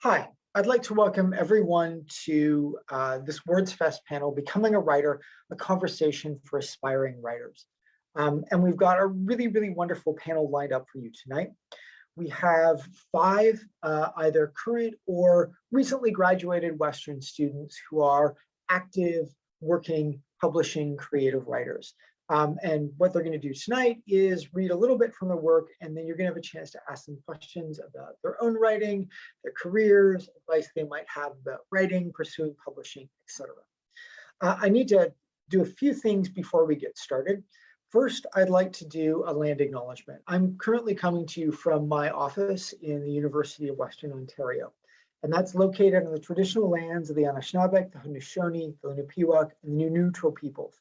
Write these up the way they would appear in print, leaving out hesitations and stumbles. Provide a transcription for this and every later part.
Hi, I'd like to welcome everyone to this Words Fest panel, Becoming a Writer, a Conversation for Aspiring Writers. And we've got a really wonderful panel lined up for you tonight. We have five either current or recently graduated Western students who are active, working, publishing creative writers. And what they're going to do tonight is read a little bit from their work, and then you're going to have a chance to ask them questions about their own writing, their careers, advice they might have about writing, pursuing publishing, etc. I need to do a few things before we get started. First, I'd like to do a land acknowledgement. I'm currently coming to you from my office in the University of Western Ontario, and that's located on the traditional lands of the Anishinaabe, the Haudenosaunee, the Lenape, and the Neutral peoples,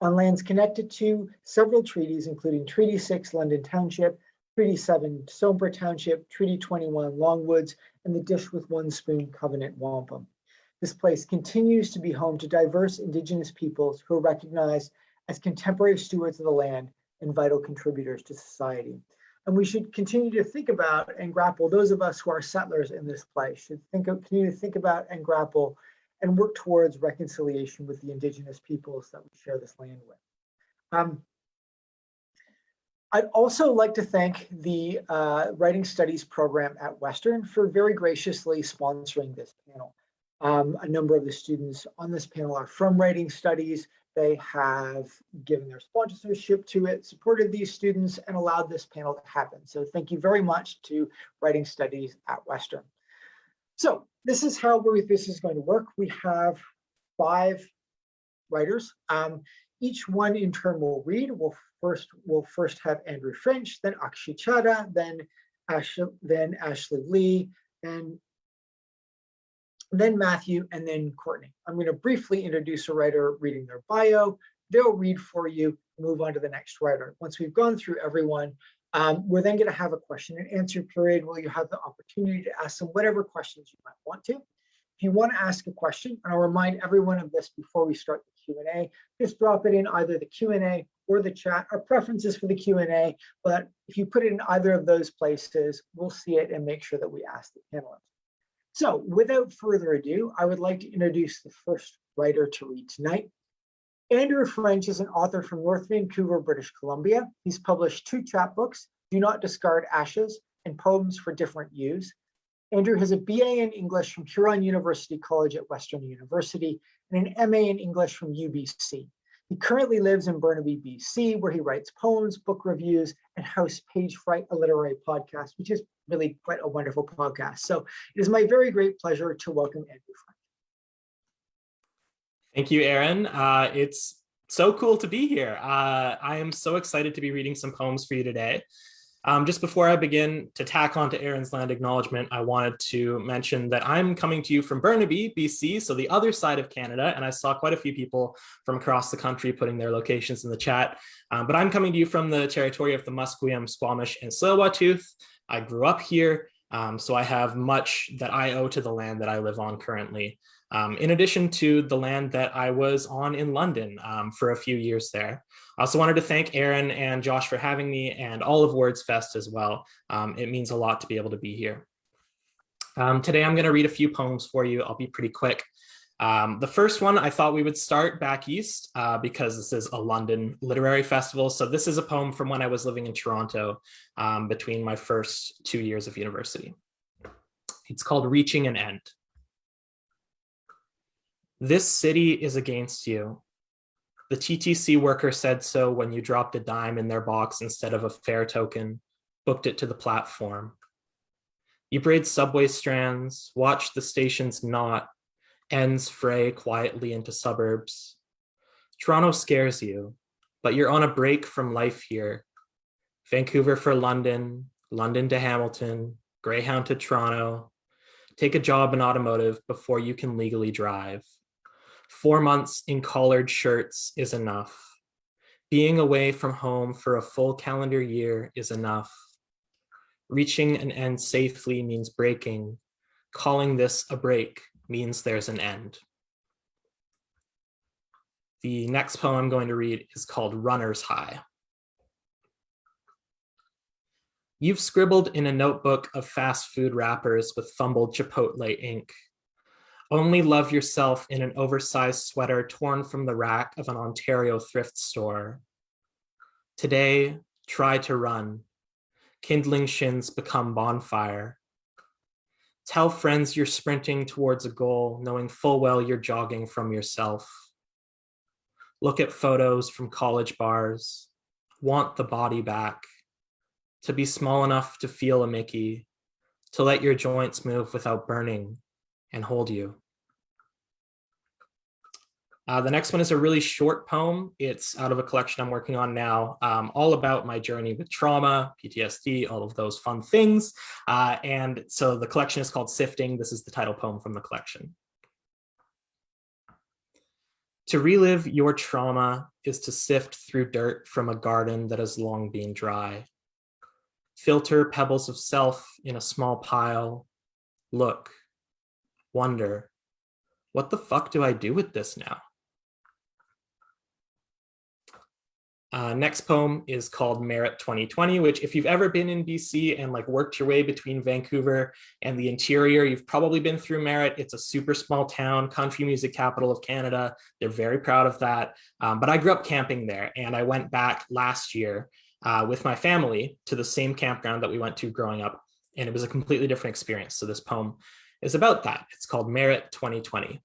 on lands connected to several treaties, including Treaty 6, London Township, Treaty 7, Sombra Township, Treaty 21, Longwoods, and the Dish with One Spoon Covenant, Wampum. This place continues to be home to diverse Indigenous peoples who are recognized as contemporary stewards of the land and vital contributors to society. And we should continue to think about and grapple, those of us who are settlers in this place should continue to think about and grapple and work towards reconciliation with the Indigenous peoples that we share this land with. I'd also like to thank the Writing Studies program at Western for very graciously sponsoring this panel. A number of the students on this panel are from Writing Studies. They have given their sponsorship to it, supported these students, and allowed this panel to happen. So thank you very much to Writing Studies at Western. So this is how this is going to work. We have five writers. Each one in turn will read. We'll first have Andrew French, then Akshay Chadha, then Ashley Lee, and then Matthew, and then Courtney. I'm going to briefly introduce a writer reading their bio. They'll read for you, move on to the next writer. Once we've gone through everyone, we're then going to have a question and answer period where you have the opportunity to ask them whatever questions you might want to. If you want to ask a question, and I'll remind everyone of this before we start the Q&A, just drop it in either the Q&A or the chat. Our preference is for the Q&A, but if you put it in either of those places, we'll see it and make sure that we ask the panelists. So without further ado, I would like to introduce the first writer to read tonight. Andrew French is an author from North Vancouver, British Columbia. He's published 2 chapbooks, Do Not Discard Ashes and Poems for Different Use. Andrew has a BA in English from Huron University College at Western University and an MA in English from UBC. He currently lives in Burnaby, BC, where he writes poems, book reviews, and hosts Page Fright, a literary podcast, which is really quite a wonderful podcast. So it is my very great pleasure to welcome Andrew French. Thank you, Aaron. It's so cool to be here. I am so excited to be reading some poems for you today. Just before I begin to tack on to Aaron's land acknowledgement, I wanted to mention that I'm coming to you from Burnaby, BC, so the other side of Canada, and I saw quite a few people from across the country putting their locations in the chat. But I'm coming to you from the territory of the Musqueam, Squamish, and Tsleil-Waututh. I grew up here, so I have much that I owe to the land that I live on currently, in addition to the land that I was on in London for a few years there. I also wanted to thank Aaron and Josh for having me, and all of Words Fest as well. It means a lot to be able to be here. Today I'm going to read a few poems for you. I'll be pretty quick. The first one, I thought we would start back east because this is a London literary festival. So this is a poem from when I was living in Toronto between my first 2 years of university. It's called Reaching an End. This city is against you. The TTC worker said so when you dropped a dime in their box instead of a fare token, booked it to the platform. You braid subway strands, watch the stations knot, ends fray quietly into suburbs. Toronto scares you, but you're on a break from life here. Vancouver for London, London to Hamilton, Greyhound to Toronto. Take a job in automotive before you can legally drive. 4 months in collared shirts is enough. Being away from home for a full calendar year is enough. Reaching an end safely means breaking. Calling this a break means there's an end. The next poem I'm going to read is called Runner's High. You've scribbled in a notebook of fast food wrappers with fumbled Chipotle ink. Only love yourself in an oversized sweater torn from the rack of an Ontario thrift store. Today, try to run. Kindling shins become bonfire. Tell friends you're sprinting towards a goal, knowing full well you're jogging from yourself. Look at photos from college bars. Want the body back. To be small enough to feel a Mickey. To let your joints move without burning and hold you. The next one is a really short poem. It's out of a collection I'm working on now, all about my journey with trauma, PTSD, all of those fun things. And so the collection is called Sifting. This is the title poem from the collection. To relive your trauma is to sift through dirt from a garden that has long been dry. Filter pebbles of self in a small pile. Look, wonder, what the fuck do I do with this now? Next poem is called Merit 2020, which if you've ever been in BC and like worked your way between Vancouver and the interior, you've probably been through Merit. It's a super small town, country music capital of Canada. They're very proud of that. But I grew up camping there, and I went back last year with my family to the same campground that we went to growing up, and it was a completely different experience. So this poem is about that. It's called Merit 2020.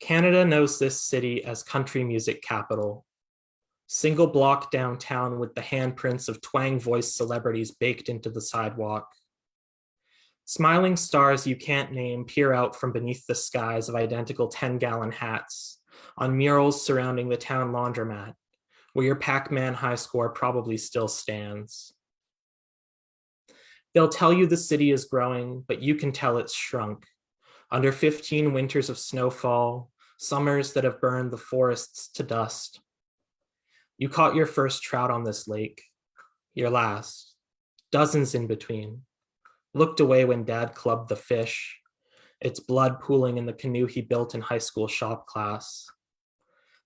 Canada knows this city as country music capital. Single block downtown with the handprints of twang voice celebrities baked into the sidewalk. Smiling stars you can't name peer out from beneath the skies of identical 10-gallon hats on murals surrounding the town laundromat, where your Pac-Man high score probably still stands. They'll tell you the city is growing, but you can tell it's shrunk. Under 15 winters of snowfall, summers that have burned the forests to dust. You caught your first trout on this lake, your last, dozens in between. Looked away when Dad clubbed the fish, its blood pooling in the canoe he built in high school shop class.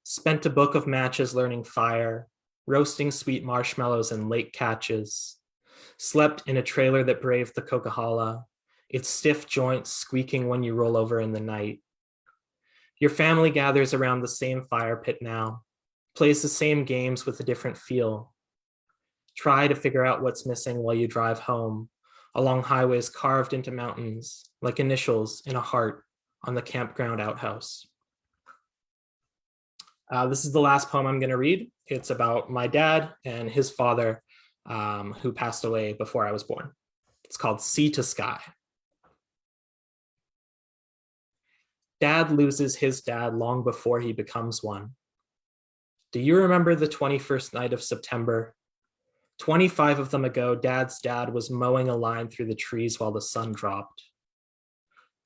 Spent a book of matches learning fire, roasting sweet marshmallows and lake catches. Slept in a trailer that braved the Coquihalla, its stiff joints squeaking when you roll over in the night. Your family gathers around the same fire pit now, plays the same games with a different feel. Try to figure out what's missing while you drive home, along highways carved into mountains, like initials in a heart on the campground outhouse. This is the last poem I'm going to read. It's about my dad and his father, who passed away before I was born. It's called Sea to Sky. Dad loses his dad long before he becomes one. Do you remember the 21st night of September? 25 of them ago, Dad's dad was mowing a line through the trees while the sun dropped.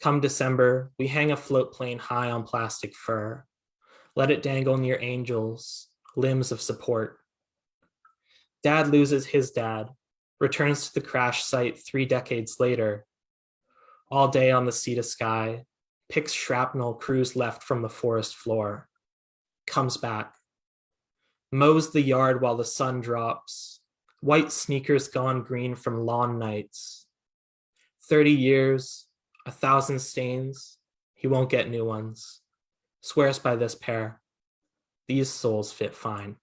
Come December, we hang a float plane high on plastic fur. Let it dangle near angels, limbs of support. Dad loses his dad, returns to the crash site 3 decades later. All day on the Sea to Sky, picks shrapnel crews left from the forest floor. Comes back. Mows the yard while the sun drops. White sneakers gone green from lawn nights. 30 years, 1,000 stains. He won't get new ones. Swears by this pair. These souls fit fine.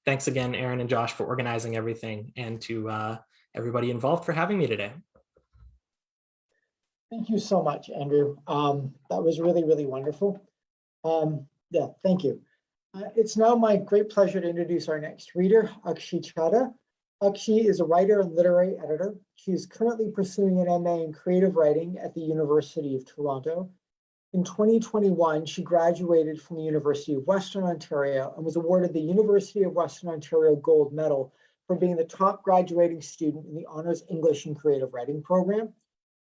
Thanks again, Aaron and Josh, for organizing everything, and to everybody involved for having me today. Thank you so much, Andrew. That was really, really wonderful. Yeah, thank you. It's now my great pleasure to introduce our next reader, Akshi Chadha. Akshi is a writer and literary editor. She is currently pursuing an MA in creative writing at the University of Toronto. In 2021, she graduated from the University of Western Ontario and was awarded the University of Western Ontario Gold Medal for being the top graduating student in the Honors English and Creative Writing program.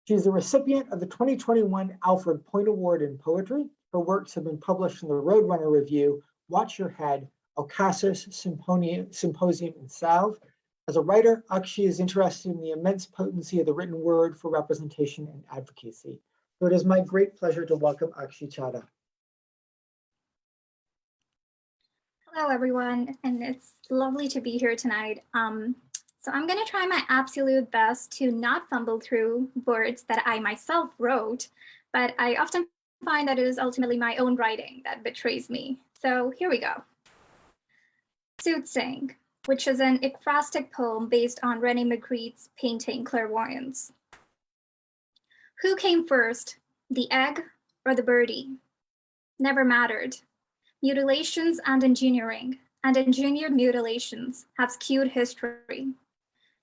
She is the recipient of the 2021 Alfred Point Award in Poetry. Her works have been published in the Roadrunner Review, Watch Your Head, Alcasis, Symposium, and Salve. As a writer, Akshi is interested in the immense potency of the written word for representation and advocacy. So it is my great pleasure to welcome Akshi Chadha. Hello, everyone, and it's lovely to be here tonight. So I'm going to try my absolute best to not fumble through words that I myself wrote, but I often find that it is ultimately my own writing that betrays me. So here we go. Soothsaying, which is an ekphrastic poem based on René Magritte's painting Clairvoyance. Who came first, the egg or the birdie? Never mattered. Mutilations and engineering, and engineered mutilations have skewed history.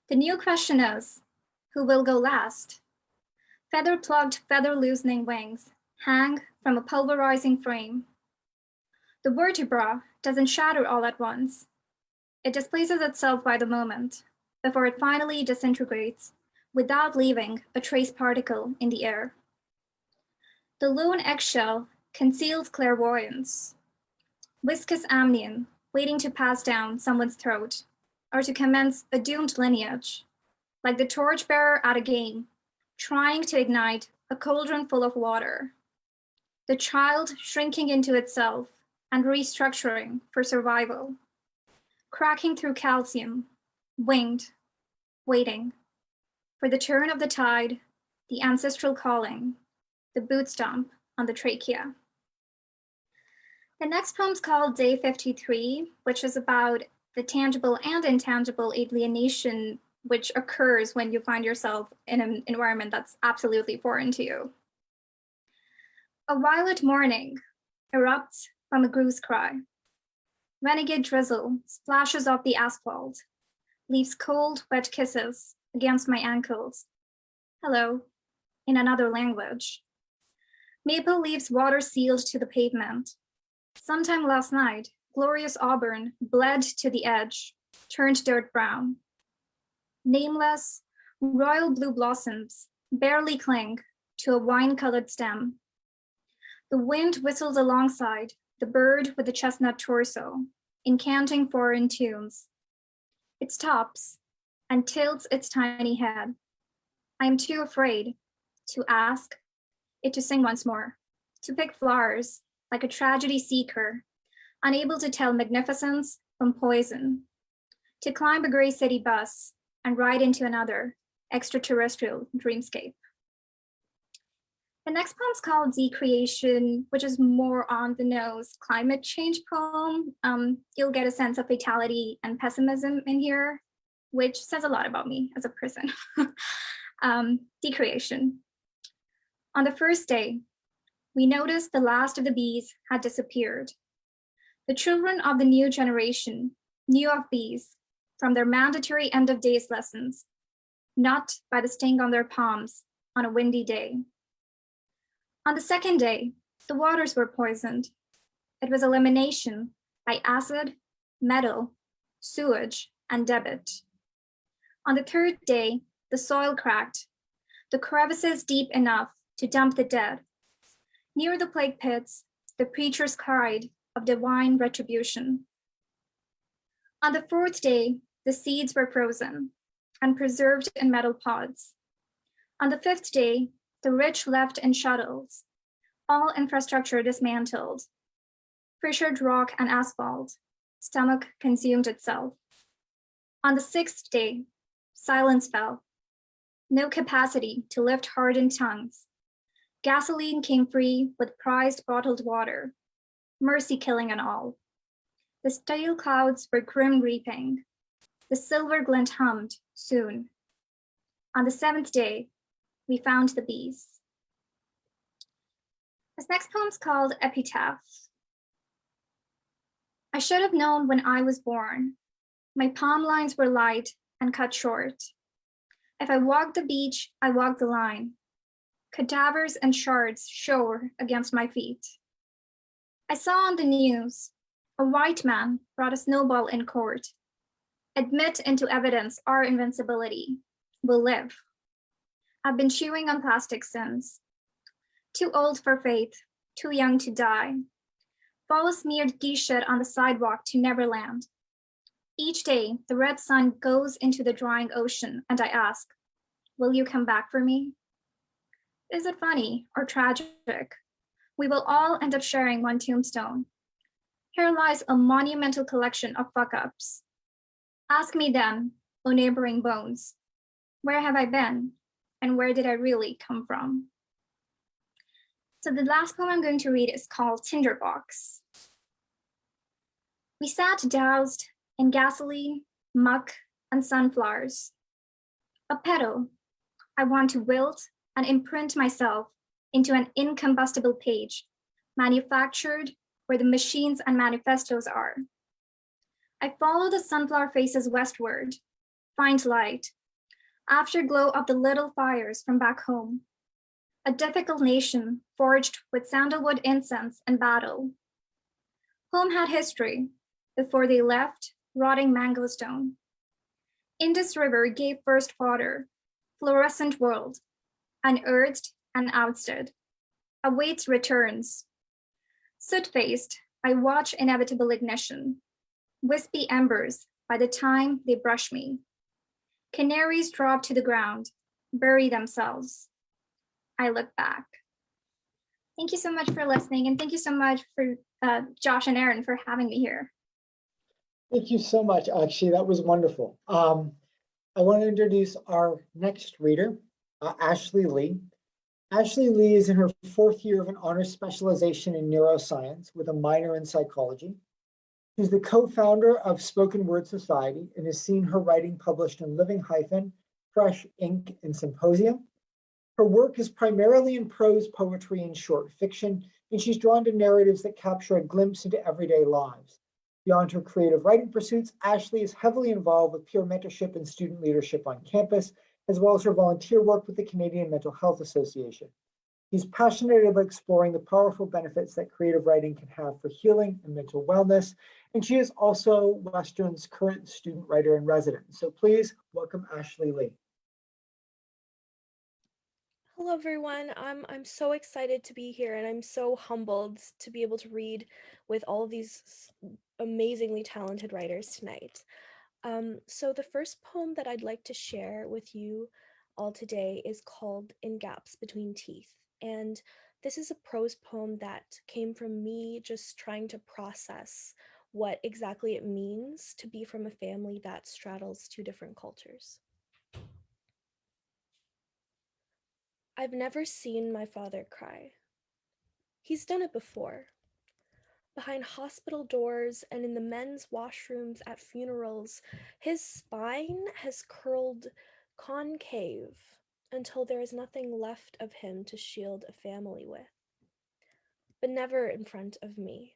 The new question is, who will go last? Feather-plugged, feather-loosening wings hang from a pulverizing frame. The vertebra doesn't shatter all at once. It displaces itself by the moment, before it finally disintegrates without leaving a trace particle in the air. The lone eggshell conceals clairvoyance, viscous amnion waiting to pass down someone's throat or to commence a doomed lineage, like the torchbearer at a game, trying to ignite a cauldron full of water. The child shrinking into itself and restructuring for survival, cracking through calcium, winged, waiting for the turn of the tide, the ancestral calling, the boot stomp on the trachea. The next poem's called Day 53, which is about the tangible and intangible alienation which occurs when you find yourself in an environment that's absolutely foreign to you. A violet morning erupts from a goose cry. Renegade drizzle splashes off the asphalt, leaves cold, wet kisses against my ankles. Hello, in another language. Maple leaves water sealed to the pavement. Sometime last night, glorious auburn bled to the edge, turned dirt brown. Nameless, royal blue blossoms barely cling to a wine-colored stem. The wind whistles alongside the bird with the chestnut torso, incanting foreign tunes. It stops and tilts its tiny head. I am too afraid to ask it to sing once more, to pick flowers like a tragedy seeker, unable to tell magnificence from poison, to climb a gray city bus and ride into another extraterrestrial dreamscape. The next poem's called Decreation, which is more on the nose climate change poem. You'll get a sense of fatality and pessimism in here, which says a lot about me as a person. Decreation. On the first day, we noticed the last of the bees had disappeared. The children of the new generation knew of bees from their mandatory end of days lessons, not by the sting on their palms on a windy day. On the second day, the waters were poisoned. It was elimination by acid, metal, sewage, and debit. On the third day, the soil cracked, the crevices deep enough to dump the dead. Near the plague pits, the preachers cried of divine retribution. On the fourth day, the seeds were frozen and preserved in metal pods. On the fifth day, the rich left in shuttles, all infrastructure dismantled. Fissured rock and asphalt, stomach consumed itself. On the sixth day, silence fell. No capacity to lift hardened tongues. Gasoline came free with prized bottled water, mercy killing and all. The stale clouds were grim reaping. The silver glint hummed soon. On the seventh day, we found the bees. This next poem's called Epitaph. I should have known when I was born. My palm lines were light and cut short. If I walked the beach, I walked the line. Cadavers and shards shore against my feet. I saw on the news, a white man brought a snowball in court. Admit into evidence our invincibility. We'll live. I've been chewing on plastic since. Too old for faith, too young to die. Fall a smeared geisha on the sidewalk to Neverland. Each day, the red sun goes into the drying ocean, and I ask, will you come back for me? Is it funny or tragic? We will all end up sharing one tombstone. Here lies a monumental collection of fuck-ups. Ask me then, O neighboring bones, where have I been, and where did I really come from? So the last poem I'm going to read is called Tinderbox. We sat doused in gasoline, muck, and sunflowers. A petal, I want to wilt and imprint myself into an incombustible page, manufactured where the machines and manifestos are. I follow the sunflower faces westward, find light, afterglow of the little fires from back home. A difficult nation forged with sandalwood incense and battle. Home had history before they left rotting mango stone. Indus River gave first fodder, fluorescent world, unearthed and ousted, awaits returns. Soot-faced, I watch inevitable ignition, wispy embers by the time they brush me. Canaries drop to the ground, bury themselves. I look back. Thank you so much for listening, and thank you so much for Josh and Aaron for having me here. Thank you so much, Akshi. That was wonderful. I want to introduce our next reader, Ashley Lee. Ashley Lee is in her 4th year of an honors specialization in neuroscience with a minor in psychology. She's the co-founder of Spoken Word Society and has seen her writing published in Living Hyphen, Fresh Ink, and Symposium. Her work is primarily in prose poetry and short fiction, and she's drawn to narratives that capture a glimpse into everyday lives. Beyond her creative writing pursuits, Ashley is heavily involved with peer mentorship and student leadership on campus, as well as her volunteer work with the Canadian Mental Health Association. She's passionate about exploring the powerful benefits that creative writing can have for healing and mental wellness, and she is also Western's current student writer in residence. So please welcome Ashley Lee. Hello, everyone. I'm so excited to be here, and I'm so humbled to be able to read with all of these amazingly talented writers tonight. So the first poem that I'd like to share with you all today is called In Gaps Between Teeth. And this is a prose poem that came from me just trying to process what exactly it means to be from a family that straddles 2 different cultures. I've never seen my father cry. He's done it before. Behind hospital doors and in the men's washrooms at funerals, his spine has curled concave until there is nothing left of him to shield a family with. But never in front of me.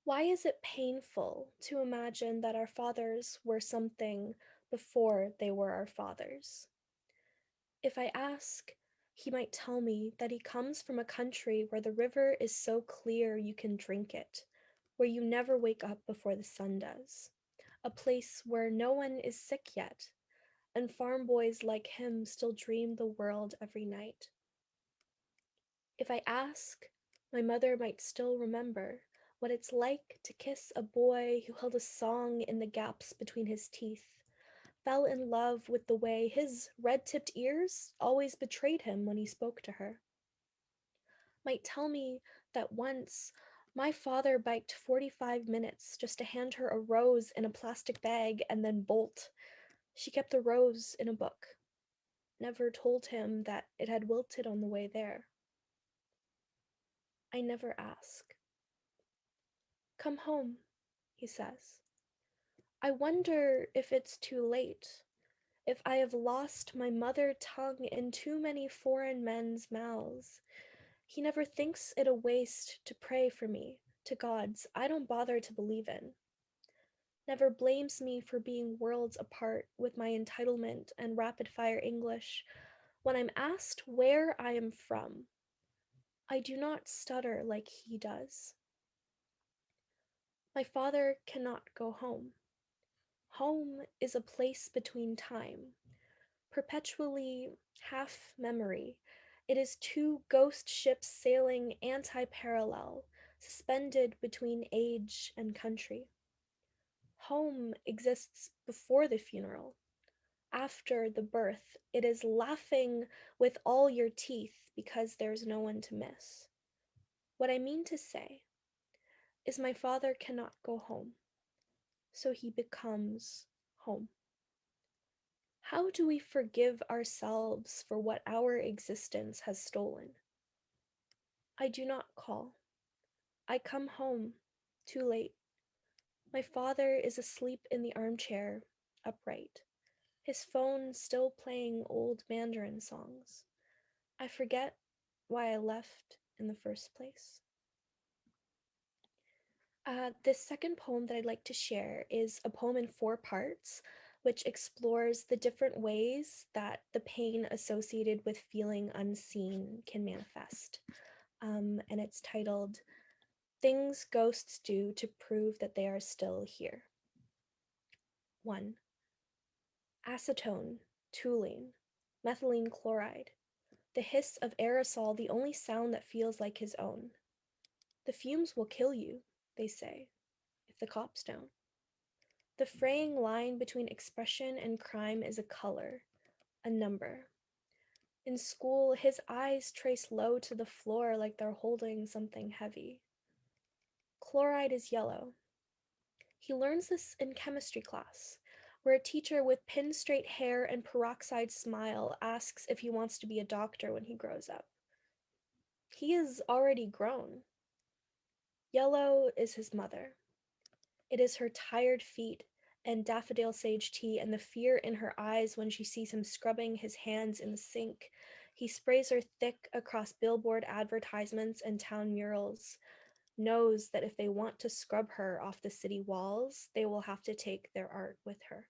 Why is it painful to imagine that our fathers were something before they were our fathers? If I ask, he might tell me that he comes from a country where the river is so clear you can drink it, where you never wake up before the sun does, a place where no one is sick yet, and farm boys like him still dream the world every night. If I ask, my mother might still remember what it's like to kiss a boy who held a song in the gaps between his teeth, fell in love with the way his red-tipped ears always betrayed him when he spoke to her. Might tell me that once my father biked 45 minutes just to hand her a rose in a plastic bag and then bolt. She kept the rose in a book. Never told him that it had wilted on the way there. I never ask. Come home, he says. I wonder if it's too late. If I have lost my mother tongue in too many foreign men's mouths. He never thinks it a waste to pray for me to gods I don't bother to believe in. Never blames me for being worlds apart with my entitlement and rapid-fire English. When I'm asked where I am from, I do not stutter like he does. My father cannot go home. Home is a place between time. Perpetually half memory, it is 2 ghost ships sailing anti-parallel, suspended between age and country. Home exists before the funeral. After the birth, it is laughing with all your teeth because there's no one to miss. What I mean to say is my father cannot go home, so he becomes home. How do we forgive ourselves for what our existence has stolen? I do not call. I come home, too late. My father is asleep in the armchair, upright, his phone still playing old Mandarin songs. I forget why I left in the first place. This second poem that I'd like to share is a poem in 4 parts, which explores the different ways that the pain associated with feeling unseen can manifest. And it's titled, Things Ghosts Do to Prove That They Are Still Here. 1. Acetone, toluene, methylene chloride, the hiss of aerosol, the only sound that feels like his own. The fumes will kill you, they say, if the cops don't. The fraying line between expression and crime is a color, a number. In school, his eyes trace low to the floor like they're holding something heavy. Chloride is yellow. He learns this in chemistry class, where a teacher with pin-straight hair and peroxide smile asks if he wants to be a doctor when he grows up. He is already grown. Yellow is his mother. It is her tired feet and daffodil sage tea and the fear in her eyes when she sees him scrubbing his hands in the sink. He sprays her thick across billboard advertisements and town murals, knows that if they want to scrub her off the city walls, they will have to take their art with her.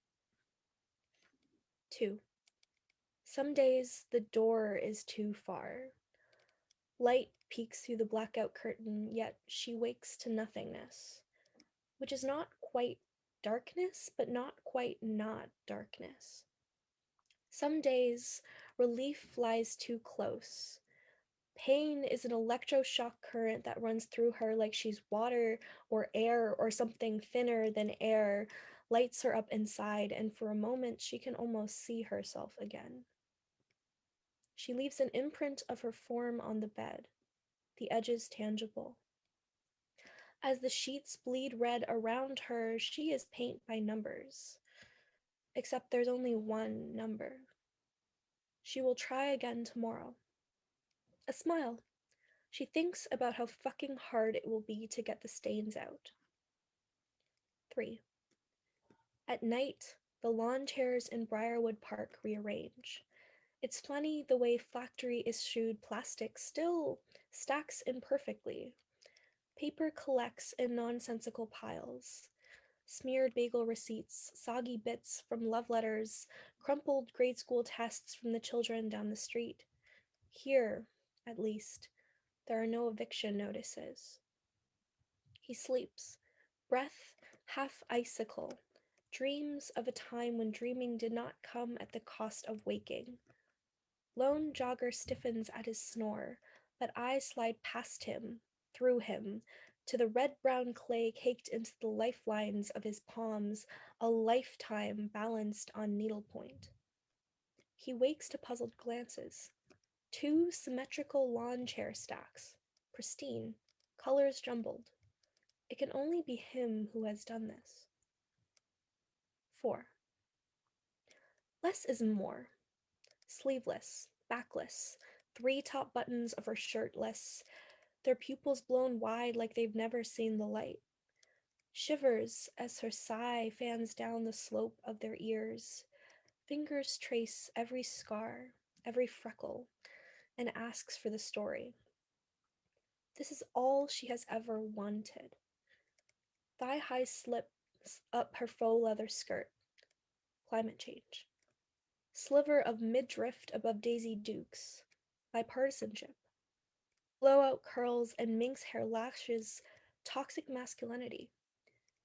2. Some days the door is too far. Light peeks through the blackout curtain, yet she wakes to nothingness, which is not quite darkness, but not quite not darkness. Some days relief flies too close. Pain is an electroshock current that runs through her like she's water or air or something thinner than air, lights her up inside, and for a moment she can almost see herself again. She leaves an imprint of her form on the bed, the edges tangible. As the sheets bleed red around her, she is paint by numbers. Except there's only one number. She will try again tomorrow. A smile. She thinks about how fucking hard it will be to get the stains out. 3. At night, the lawn chairs in Briarwood Park rearrange. It's funny the way factory-issued plastic still stacks imperfectly. Paper collects in nonsensical piles. Smeared bagel receipts, soggy bits from love letters, crumpled grade school tests from the children down the street. Here, at least, there are no eviction notices. He sleeps, breath half icicle, dreams of a time when dreaming did not come at the cost of waking. Lone jogger stiffens at his snore, but eyes slide past him, through him, to the red-brown clay caked into the lifelines of his palms, a lifetime balanced on needlepoint. He wakes to puzzled glances. 2 symmetrical lawn chair stacks, pristine, colors jumbled. It can only be him who has done this. 4. Less is more. Sleeveless, backless, 3 top buttons of her shirt less, their pupils blown wide like they've never seen the light. Shivers as her sigh fans down the slope of their ears. Fingers trace every scar, every freckle, and asks for the story. This is all she has ever wanted. Thigh-high slips up her faux leather skirt. Climate change. Sliver of midriff above Daisy Dukes. Bipartisanship. Blowout curls and minx hair lashes, toxic masculinity.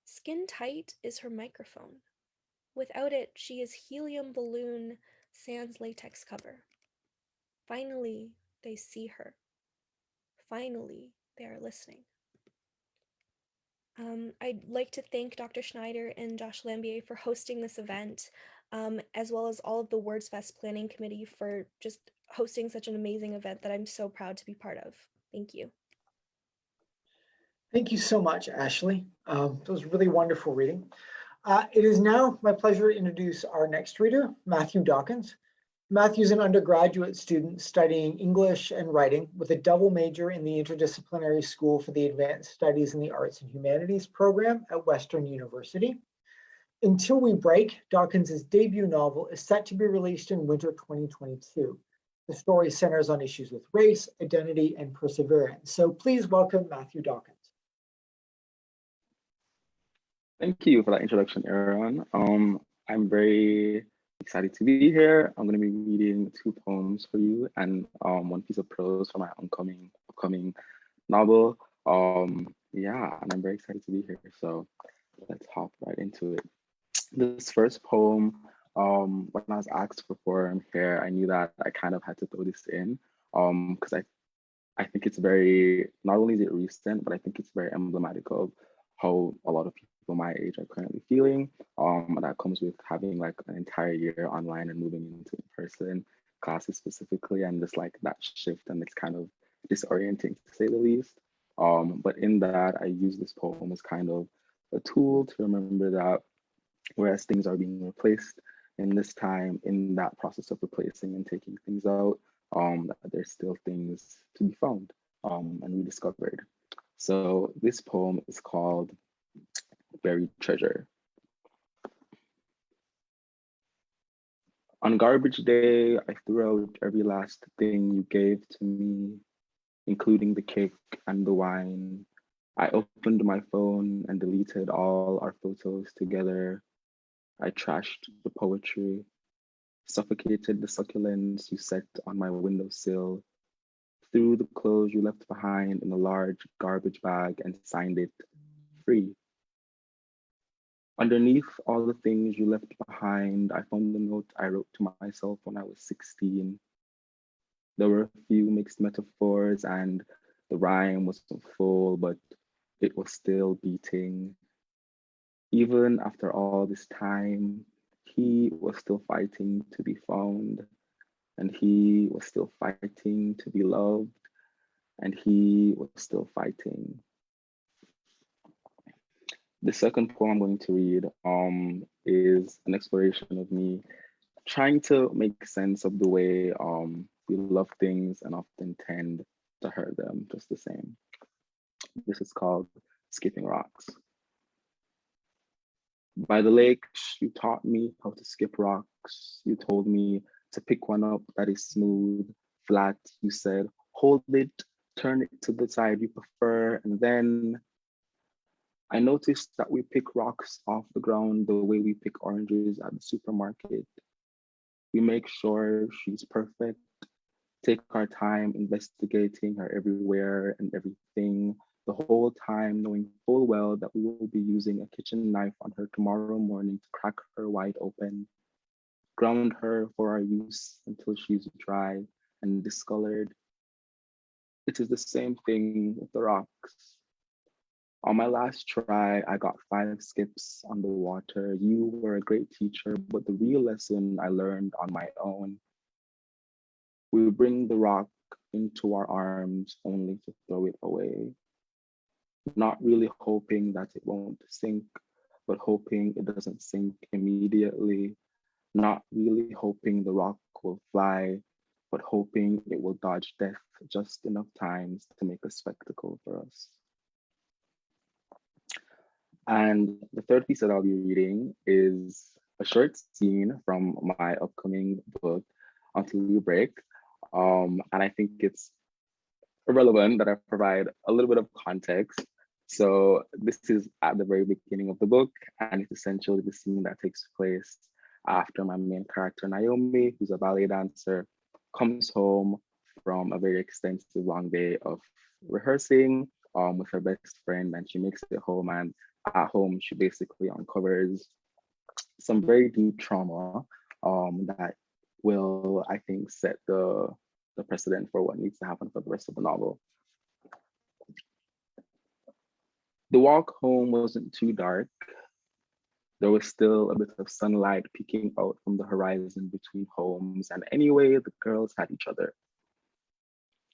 Skin tight is her microphone. Without it, she is helium balloon sans latex cover. Finally, they see her. Finally, they are listening. I'd like to thank Dr. Schneider and Josh Lambier for hosting this event, as well as all of the WordsFest Planning Committee for just hosting such an amazing event that I'm so proud to be part of. Thank you. Thank you so much, Ashley. That was really wonderful reading. It is now my pleasure to introduce our next reader, Matthew Dawkins. Matthew's an undergraduate student studying English and writing with a double major in the Interdisciplinary School for the Advanced Studies in the Arts and Humanities program at Western University. Until We Break, Dawkins' debut novel, is set to be released in winter 2022. The story centers on issues with race, identity, and perseverance. So please welcome Matthew Dawkins. Thank you for that introduction, Aaron. I'm very excited to be here. I'm going to be reading 2 poems for you and 1 piece of prose for my upcoming novel. Yeah, and I'm very excited to be here. So let's hop right into it. This first poem, when I was asked for poem here, I knew that I kind of had to throw this in because I think it's very, not only is it recent, but I think it's very emblematic of how a lot of people my age are currently feeling. That comes with having like an entire year online and moving into in-person classes specifically, and just like that shift, and it's kind of disorienting to say the least. But in that, I use this poem as kind of a tool to remember that whereas things are being replaced in this time, in that process of replacing and taking things out, that there's still things to be found and rediscovered. So this poem is called Buried Treasure. On garbage day, I threw out every last thing you gave to me, including the cake and the wine. I opened my phone and deleted all our photos together. I trashed the poetry, suffocated the succulents you set on my windowsill, threw the clothes you left behind in a large garbage bag and signed it free. Underneath all the things you left behind, I found the note I wrote to myself when I was 16. There were a few mixed metaphors and the rhyme wasn't full, but it was still beating. Even after all this time, he was still fighting to be found, and he was still fighting to be loved, and he was still fighting. The second poem I'm going to read is an exploration of me trying to make sense of the way we love things and often tend to hurt them just the same. This is called Skipping Rocks. By the lake, you taught me how to skip rocks. You told me to pick one up that is smooth, flat. You said, hold it, turn it to the side you prefer, and then I noticed that we pick rocks off the ground the way we pick oranges at the supermarket. We make sure she's perfect, take our time investigating her everywhere and everything, the whole time knowing full well that we will be using a kitchen knife on her tomorrow morning to crack her wide open, ground her for our use until she's dry and discolored. It is the same thing with the rocks. On my last try, I got 5 skips on the water. You were a great teacher, but the real lesson I learned on my own. We bring the rock into our arms only to throw it away. Not really hoping that it won't sink, but hoping it doesn't sink immediately. Not really hoping the rock will fly, but hoping it will dodge death just enough times to make a spectacle for us. And the third piece that I'll be reading is a short scene from my upcoming book, Until We Break. And I think it's relevant that I provide a little bit of context. So this is at the very beginning of the book, and it's essentially the scene that takes place after my main character, Naomi, who's a ballet dancer, comes home from a very extensive long day of rehearsing with her best friend, and she makes it home, and at home, she basically uncovers some very deep trauma that will, I think, set the precedent for what needs to happen for the rest of the novel. The walk home wasn't too dark. There was still a bit of sunlight peeking out from the horizon between homes, and anyway, the girls had each other.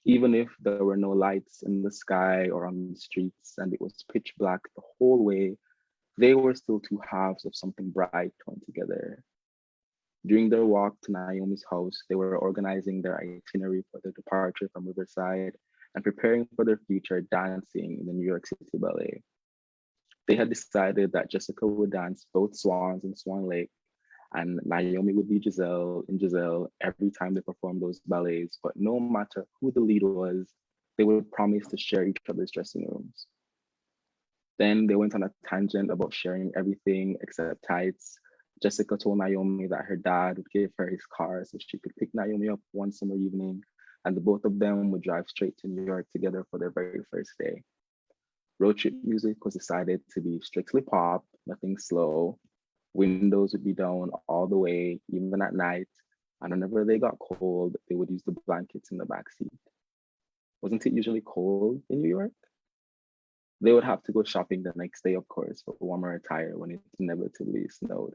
Even if there were no lights in the sky or on the streets and it was pitch black the whole way, they were still two halves of something bright torn together. During their walk to Naomi's house, they were organizing their itinerary for their departure from Riverside and preparing for their future dancing in the New York City Ballet. They had decided that Jessica would dance both swans in Swan Lake and Naomi would be Giselle in Giselle every time they performed those ballets, but no matter who the lead was, they would promise to share each other's dressing rooms. Then they went on a tangent about sharing everything except tights. Jessica told Naomi that her dad would give her his car so she could pick Naomi up one summer evening, and the both of them would drive straight to New York together for their very first day. Road trip music was decided to be strictly pop, nothing slow. Windows would be down all the way, even at night. And whenever they got cold, they would use the blankets in the backseat. Wasn't it usually cold in New York? They would have to go shopping the next day, of course, for warmer attire when it inevitably snowed.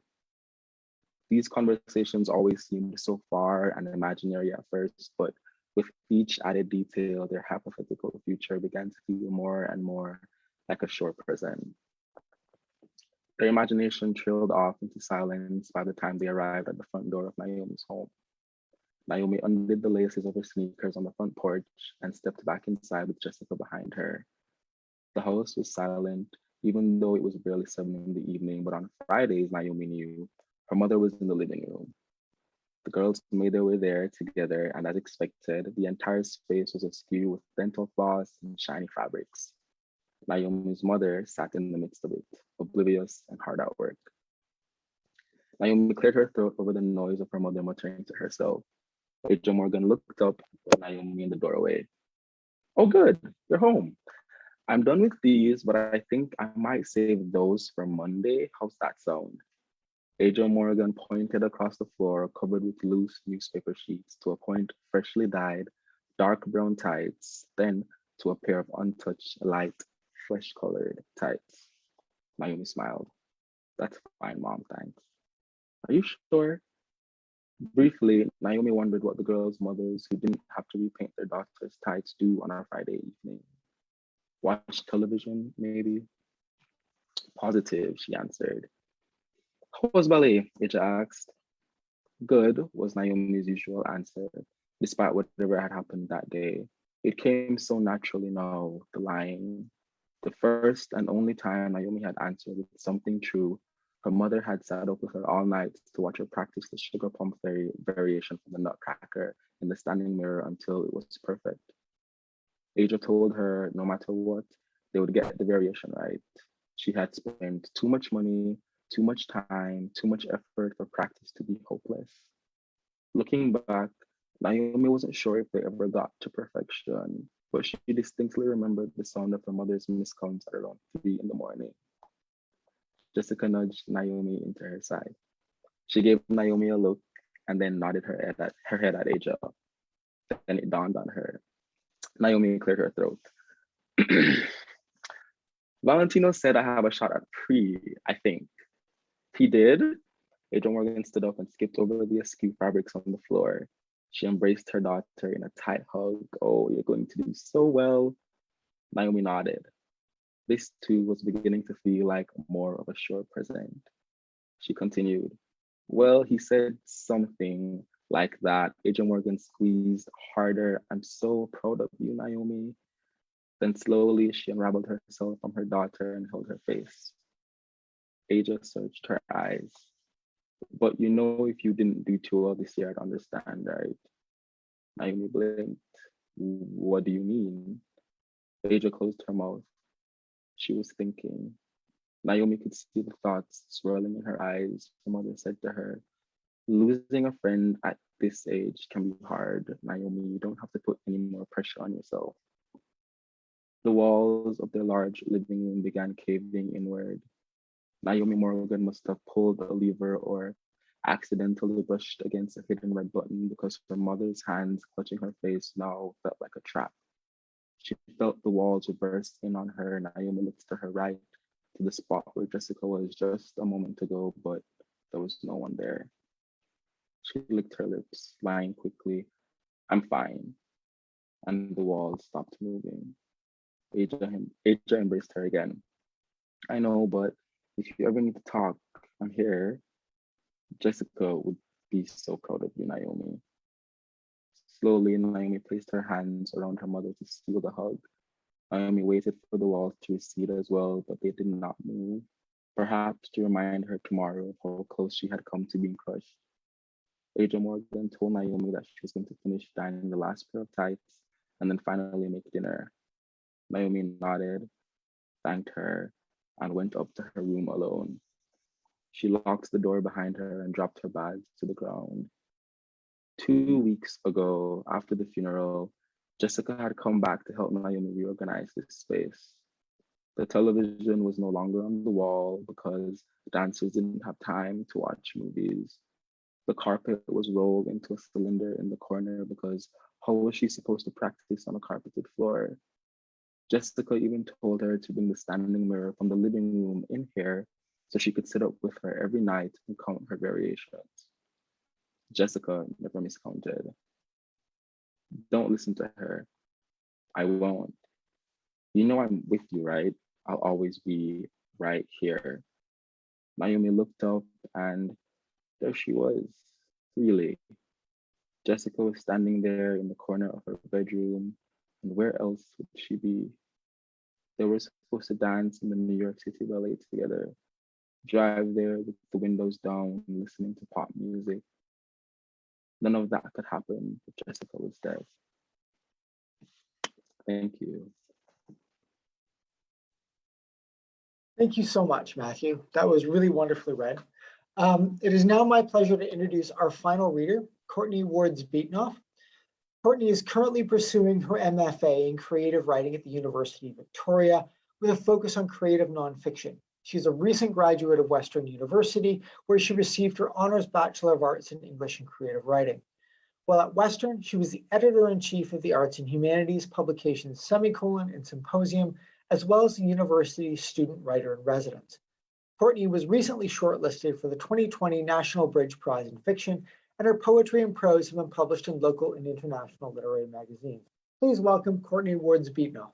These conversations always seemed so far and imaginary at first, but with each added detail, their hypothetical future began to feel more and more like a short present. Their imagination trailed off into silence by the time they arrived at the front door of Naomi's home. Naomi undid the laces of her sneakers on the front porch and stepped back inside with Jessica behind her. The house was silent, even though it was barely 7 in the evening, but on Fridays, Naomi knew her mother was in the living room. The girls made their way there together, and as expected, the entire space was askew with dental floss and shiny fabrics. Naomi's mother sat in the midst of it, oblivious and hard at work. Naomi cleared her throat over the noise of her mother muttering to herself. Rachel Morgan looked up with Naomi in the doorway. Oh, good, you're home. I'm done with these, but I think I might save those for Monday. How's that sound? Adrian Morgan pointed across the floor, covered with loose newspaper sheets, to a point freshly dyed, dark brown tights, then to a pair of untouched, light, flesh-colored tights. Naomi smiled. That's fine, Mom, thanks. Are you sure? Briefly, Naomi wondered what the girls' mothers who didn't have to repaint their daughters' tights do on a Friday evening. Watch television, maybe? Positive, she answered. How was ballet? Ija asked. Good, was Naomi's usual answer, despite whatever had happened that day. It came so naturally now, the lying. The first and only time Naomi had answered with something true, her mother had sat up with her all night to watch her practice the sugar plum fairy variation from the Nutcracker in the standing mirror until it was perfect. Aja told her no matter what, they would get the variation right. She had spent too much money, too much time, too much effort for practice to be hopeless. Looking back, Naomi wasn't sure if they ever got to perfection, but she distinctly remembered the sound of her mother's miscounts at around 3 in the morning. Jessica nudged Naomi into her side. She gave Naomi a look and then nodded her head at Aja. Then it dawned on her. Naomi cleared her throat. Valentino said I have a shot at pre, I think. He did? Adrian Morgan stood up and skipped over the askew fabrics on the floor. She embraced her daughter in a tight hug. Oh, you're going to do so well. Naomi nodded. This too was beginning to feel like more of a sure present. She continued. Well, he said something like that. Adrian Morgan squeezed harder. I'm so proud of you, Naomi. Then slowly she unraveled herself from her daughter and held her face. Aja searched her eyes. But you know, if you didn't do too well this year, I'd understand, right? Naomi blinked. What do you mean? Aja closed her mouth. She was thinking. Naomi could see the thoughts swirling in her eyes. Her mother said to her, losing a friend at this age can be hard. Naomi, you don't have to put any more pressure on yourself. The walls of their large living room began caving inward. Naomi Morgan must have pulled a lever or accidentally brushed against a hidden red button because her mother's hands clutching her face now felt like a trap. She felt the walls would burst in on her. Naomi looked to her right, to the spot where Jessica was just a moment ago, but there was no one there. She licked her lips, lying quickly. I'm fine. and the walls stopped moving. Aja embraced her again. I know, but if you ever need to talk, I'm here. Jessica would be so proud of you, Naomi. Slowly, Naomi placed her hands around her mother to seal the hug. Naomi waited for the walls to recede as well, but they did not move. Perhaps to remind her tomorrow of how close she had come to being crushed. Aja Morgan told Naomi that she was going to finish dyeing the last pair of tights and then finally make dinner. Naomi nodded, thanked her, and went up to her room alone. She locked the door behind her and dropped her bags to the ground. 2 weeks ago, after the funeral, Jessica had come back to help Naomi reorganize this space. The television was no longer on the wall because dancers didn't have time to watch movies. The carpet was rolled into a cylinder in the corner because how was she supposed to practice on a carpeted floor? Jessica even told her to bring the standing mirror from the living room in here so she could sit up with her every night and count her variations. Jessica never miscounted. Don't listen to her. I won't. You know I'm with you, right? I'll always be right here. Naomi looked up and there she was, really. Jessica was standing there in the corner of her bedroom, and where else would she be? They were supposed to dance in the New York City ballet together, drive there with the windows down, listening to pop music. None of that could happen if Jessica was dead. Thank you. Thank you so much, Matthew. That was really wonderfully read. It is now my pleasure to introduce our final reader, Courtney Ward's Beatnoff. Courtney is currently pursuing her MFA in creative writing at the University of Victoria with a focus on creative nonfiction. She's a recent graduate of Western University, where she received her Honors Bachelor of Arts in English and Creative Writing. While at Western, she was the editor-in-chief of the Arts and Humanities publications Semicolon and Symposium, as well as the university's student writer in residence. Courtney was recently shortlisted for the 2020 National Bridge Prize in Fiction, and her poetry and prose have been published in local and international literary magazines. Please welcome Courtney Ward's Beatnoff.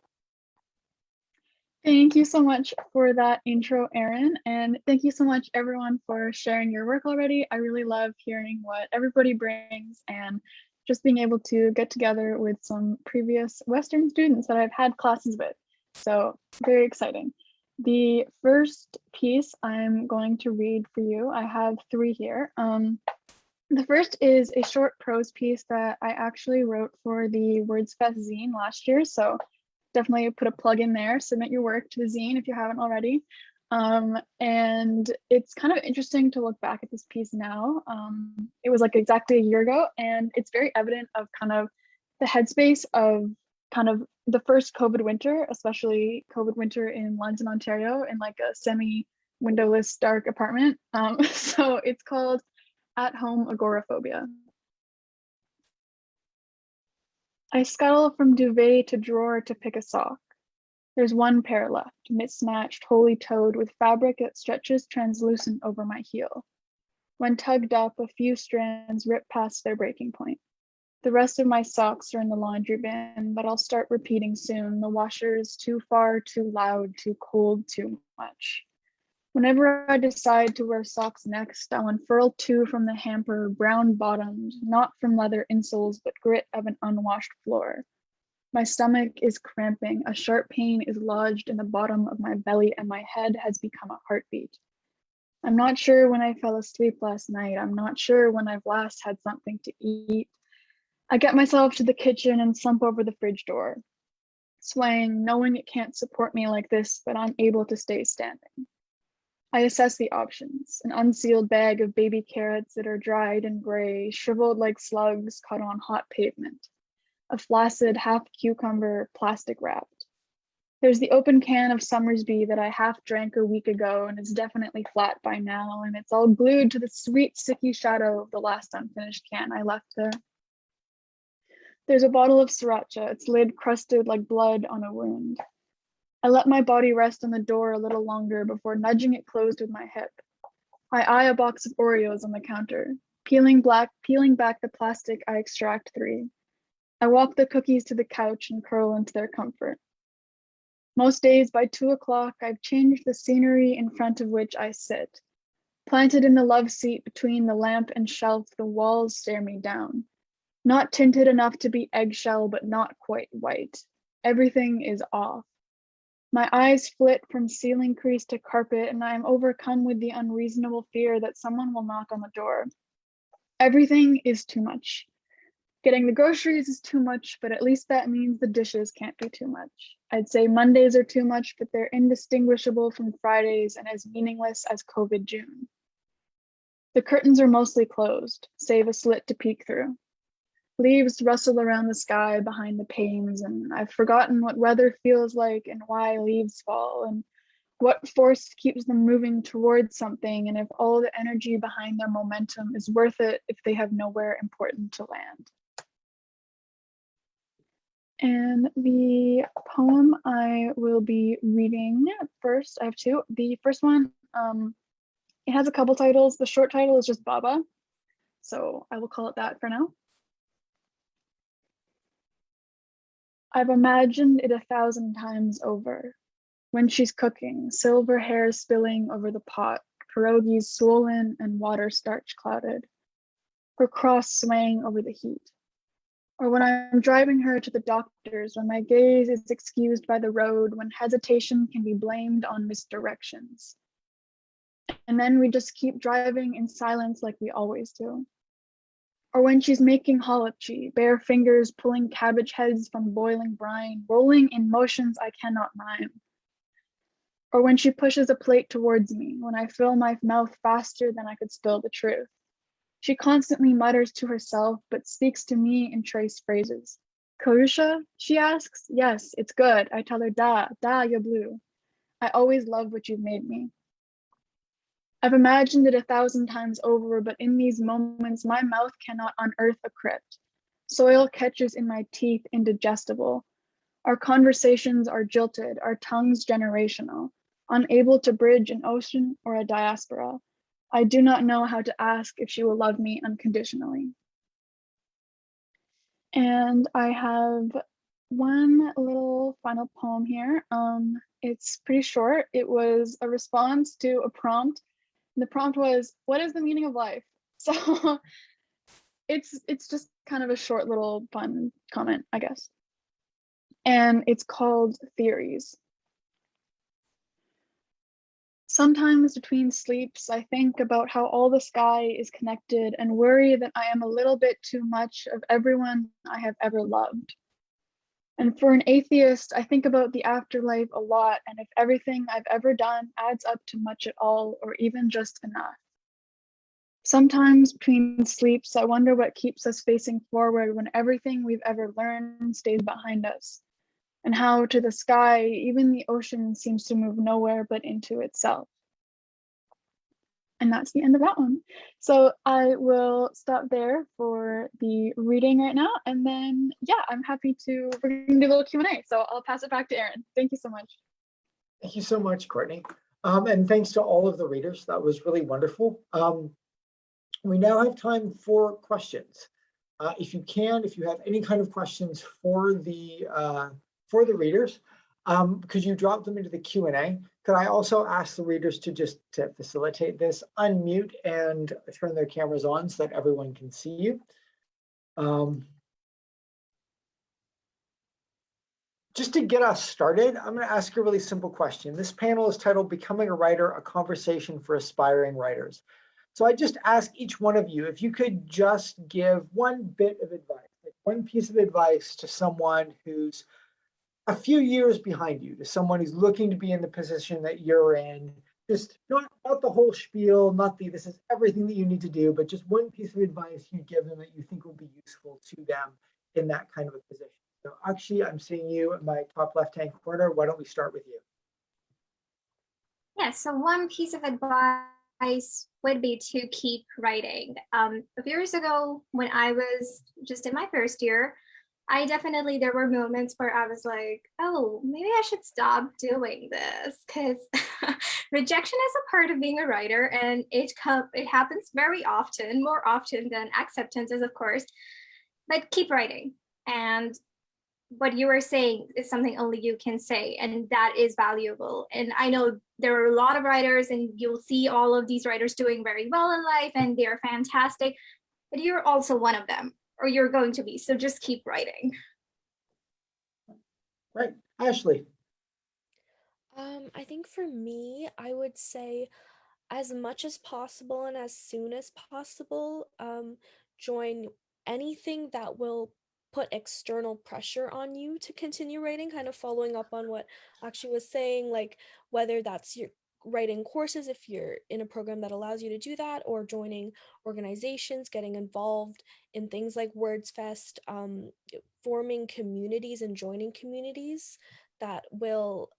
Thank you so much for that intro, Aaron, and thank you so much everyone for sharing your work already. I really love hearing what everybody brings and just being able to get together with some previous Western students that I've had classes with. So very exciting. The first piece I'm going to read for you, I have 3 here. The first is a short prose piece that I actually wrote for the WordsFest zine last year. So definitely put a plug in there, submit your work to the zine if you haven't already. And it's kind of interesting to look back at this piece now. It was like exactly a year ago, and it's very evident of kind of the headspace of kind of the first COVID winter, especially COVID winter in London, Ontario, in like a semi-windowless dark apartment. So it's called At Home Agoraphobia. I scuttle from duvet to drawer to pick a sock. There's one pair left, mismatched, wholly towed with fabric that stretches translucent over my heel. When tugged up, a few strands rip past their breaking point. The rest of my socks are in the laundry bin, but I'll start repeating soon. The washer's too far, too loud, too cold, too much. Whenever I decide to wear socks next, I'll unfurl 2 from the hamper, brown bottomed, not from leather insoles, but grit of an unwashed floor. My stomach is cramping, a sharp pain is lodged in the bottom of my belly, and my head has become a heartbeat. I'm not sure when I fell asleep last night. I'm not sure when I've last had something to eat. I get myself to the kitchen and slump over the fridge door, swaying, knowing it can't support me like this, but I'm able to stay standing. I assess the options, an unsealed bag of baby carrots that are dried and gray, shriveled like slugs caught on hot pavement, a flaccid half cucumber, plastic wrapped. There's the open can of Summersby that I half drank a week ago and is definitely flat by now, and it's all glued to the sweet, sticky shadow of the last unfinished can I left there. There's a bottle of sriracha, its lid crusted like blood on a wound. I let my body rest on the door a little longer before nudging it closed with my hip. I eye a box of Oreos on the counter. Peeling back the plastic, I extract 3. I walk the cookies to the couch and curl into their comfort. Most days by 2 o'clock, I've changed the scenery in front of which I sit. Planted in the love seat between the lamp and shelf, the walls stare me down. Not tinted enough to be eggshell, but not quite white. Everything is off. My eyes flit from ceiling crease to carpet, and I am overcome with the unreasonable fear that someone will knock on the door. Everything is too much. Getting the groceries is too much, but at least that means the dishes can't be too much. I'd say Mondays are too much, but they're indistinguishable from Fridays and as meaningless as COVID June. The curtains are mostly closed, save a slit to peek through. Leaves rustle around the sky behind the panes, and I've forgotten what weather feels like and why leaves fall and what force keeps them moving towards something, and if all the energy behind their momentum is worth it if they have nowhere important to land. And the poem I will be reading first, I have two. The first one, it has a couple titles. The short title is just Baba, so I will call it that for now. I've imagined it 1,000 times over. When she's cooking, silver hair spilling over the pot, pierogies swollen and water starch clouded, her cross swaying over the heat. Or when I'm driving her to the doctor's, when my gaze is excused by the road, when hesitation can be blamed on misdirections. And then we just keep driving in silence like we always do. Or when she's making halapchi, bare fingers pulling cabbage heads from boiling brine, rolling in motions I cannot mime. Or when she pushes a plate towards me, when I fill my mouth faster than I could spill the truth. She constantly mutters to herself, but speaks to me in trace phrases. Karusha, she asks. Yes, it's good. I tell her, da, you're blue. I always love what you've made me. I've imagined it 1,000 times over, but in these moments, my mouth cannot unearth a crypt. Soil catches in my teeth indigestible. Our conversations are jilted, our tongues generational, unable to bridge an ocean or a diaspora. I do not know how to ask if she will love me unconditionally. And I have one little final poem here. It's pretty short. It was a response to a prompt. The prompt was, what is the meaning of life? So it's just kind of a short little fun comment, I guess. And it's called Theories. Sometimes between sleeps, I think about how all the sky is connected and worry that I am a little bit too much of everyone I have ever loved. And for an atheist, I think about the afterlife a lot, and if everything I've ever done adds up to much at all, or even just enough. Sometimes between sleeps, I wonder what keeps us facing forward when everything we've ever learned stays behind us, and how to the sky, even the ocean seems to move nowhere but into itself. And that's the end of that one. So I will stop there for the reading right now. And then, yeah, I'm happy to, we're gonna do a little Q&A. So I'll pass it back to Aaron. Thank you so much. Thank you so much, Courtney. And thanks to all of the readers. That was really wonderful. We now have time for questions. If you have any kind of questions for the readers, could you drop them into the Q&A? Could I also ask the readers to facilitate this, unmute and turn their cameras on so that everyone can see you? Just to get us started, I'm going to ask a really simple question. This panel is titled Becoming a Writer, a Conversation for Aspiring Writers. So I just ask each one of you if you could just give one bit of advice, like one piece of advice to someone who's a few years behind you, to someone who's looking to be in the position that you're in. Just not the whole spiel, not the this is everything that you need to do, but just one piece of advice you give them that you think will be useful to them in that kind of a position. So actually, I'm seeing you in my top left-hand corner. Why don't we start with you? Yeah, so one piece of advice would be to keep writing. A few years ago, when I was just in my first year, there were moments where I was like, oh, maybe I should stop doing this, because rejection is a part of being a writer, and it happens very often, more often than acceptances, of course, but keep writing. And what you are saying is something only you can say, and that is valuable. And I know there are a lot of writers, and you'll see all of these writers doing very well in life, and they're fantastic, but you're also one of them, or you're going to be. So just keep writing. Right, Ashley. I think for me, I would say as much as possible and as soon as possible, join anything that will put external pressure on you to continue writing, kind of following up on what Akshay was saying, like whether that's your writing courses if you're in a program that allows you to do that, or joining organizations, getting involved in things like Words Fest, forming communities and joining communities that will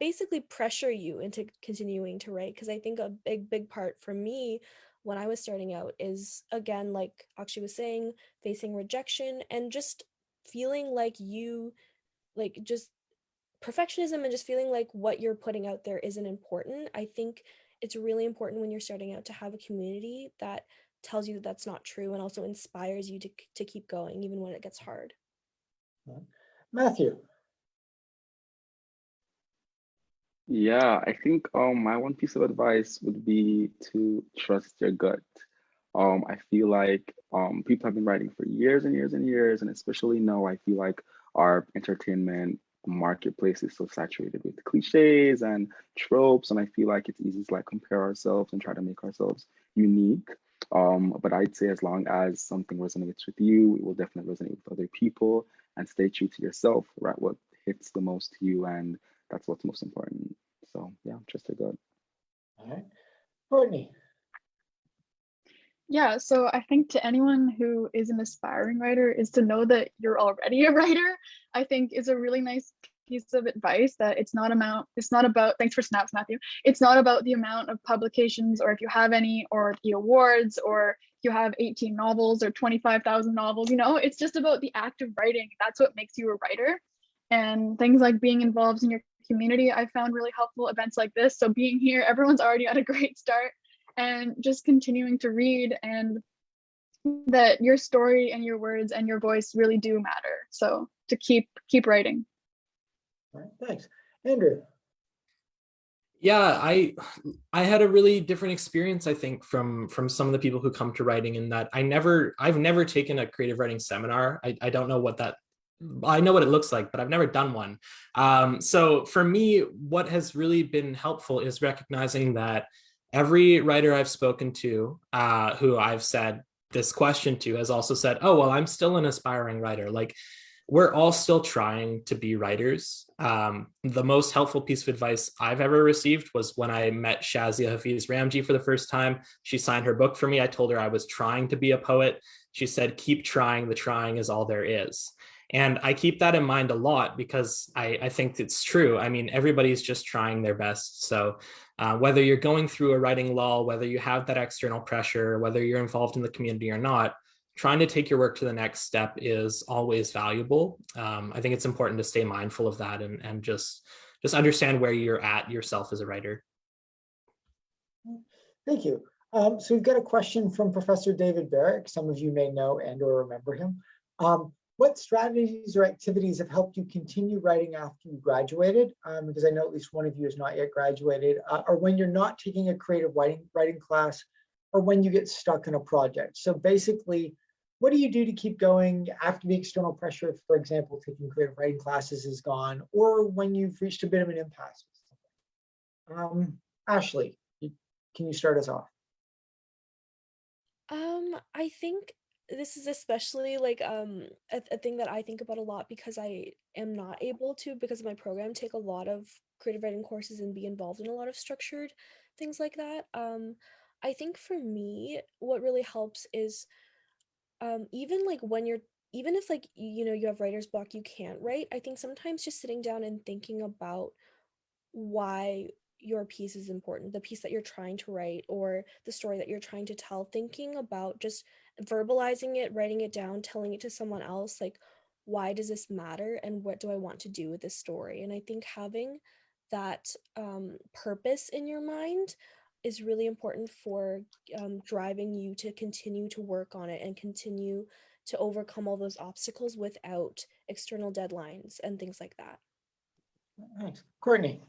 basically pressure you into continuing to write. Because I think a big part for me when I was starting out is, again, like Akshay was saying, facing rejection and just feeling like just perfectionism and just feeling like what you're putting out there isn't important. I think it's really important when you're starting out to have a community that tells you that that's not true, and also inspires you to keep going even when it gets hard. Matthew. Yeah, I think my one piece of advice would be to trust your gut. I feel like people have been writing for years and years and years, and especially now, I feel like our entertainment marketplace is so saturated with cliches and tropes, and I feel like it's easy to like compare ourselves and try to make ourselves unique. But I'd say as long as something resonates with you, it will definitely resonate with other people, and stay true to yourself, right? What hits the most to you, and that's what's most important. So yeah, trust your gut. All right, Courtney. Yeah, so I think to anyone who is an aspiring writer is to know that you're already a writer, I think is a really nice piece of advice. That it's not about, thanks for snaps, Matthew. It's not about the amount of publications, or if you have any, or the awards, or you have 18 novels or 25,000 novels, it's just about the act of writing. That's what makes you a writer. And things like being involved in your community, I found really helpful, events like this. So being here, everyone's already at a great start, and just continuing to read, and that your story and your words and your voice really do matter. So to keep writing. All right, thanks. Andrew. Yeah, I had a really different experience, I think, from some of the people who come to writing, in that I've never taken a creative writing seminar. I don't know what that, I know what it looks like, but I've never done one. So for me, what has really been helpful is recognizing that every writer I've spoken to, who I've said this question to, has also said, oh, well, I'm still an aspiring writer. Like, we're all still trying to be writers. The most helpful piece of advice I've ever received was when I met Shazia Hafiz Ramji for the first time. She signed her book for me. I told her I was trying to be a poet. She said, keep trying. The trying is all there is. And I keep that in mind a lot, because I think it's true. I mean, everybody's just trying their best. So whether you're going through a writing lull, whether you have that external pressure, whether you're involved in the community or not, trying to take your work to the next step is always valuable. I think it's important to stay mindful of that, and just understand where you're at yourself as a writer. Thank you. So we've got a question from Professor David Barrick. Some of you may know and or remember him. What strategies or activities have helped you continue writing after you graduated? Because I know at least one of you has not yet graduated, or when you're not taking a creative writing class, or when you get stuck in a project. So basically, what do you do to keep going after the external pressure, if, for example, taking creative writing classes is gone, or when you've reached a bit of an impasse? Ashley, can you start us off? I think this is especially like a thing that I think about a lot, because I am not able to, because of my program, take a lot of creative writing courses and be involved in a lot of structured things like that. I think for me, what really helps is even like when you're, even if like you have writer's block, you can't write, I think sometimes just sitting down and thinking about why your piece is important, the piece that you're trying to write, or the story that you're trying to tell, thinking about just verbalizing it, writing it down, telling it to someone else, like, why does this matter, and what do I want to do with this story? And I think having that purpose in your mind is really important for driving you to continue to work on it and continue to overcome all those obstacles without external deadlines and things like that. Thanks. Courtney.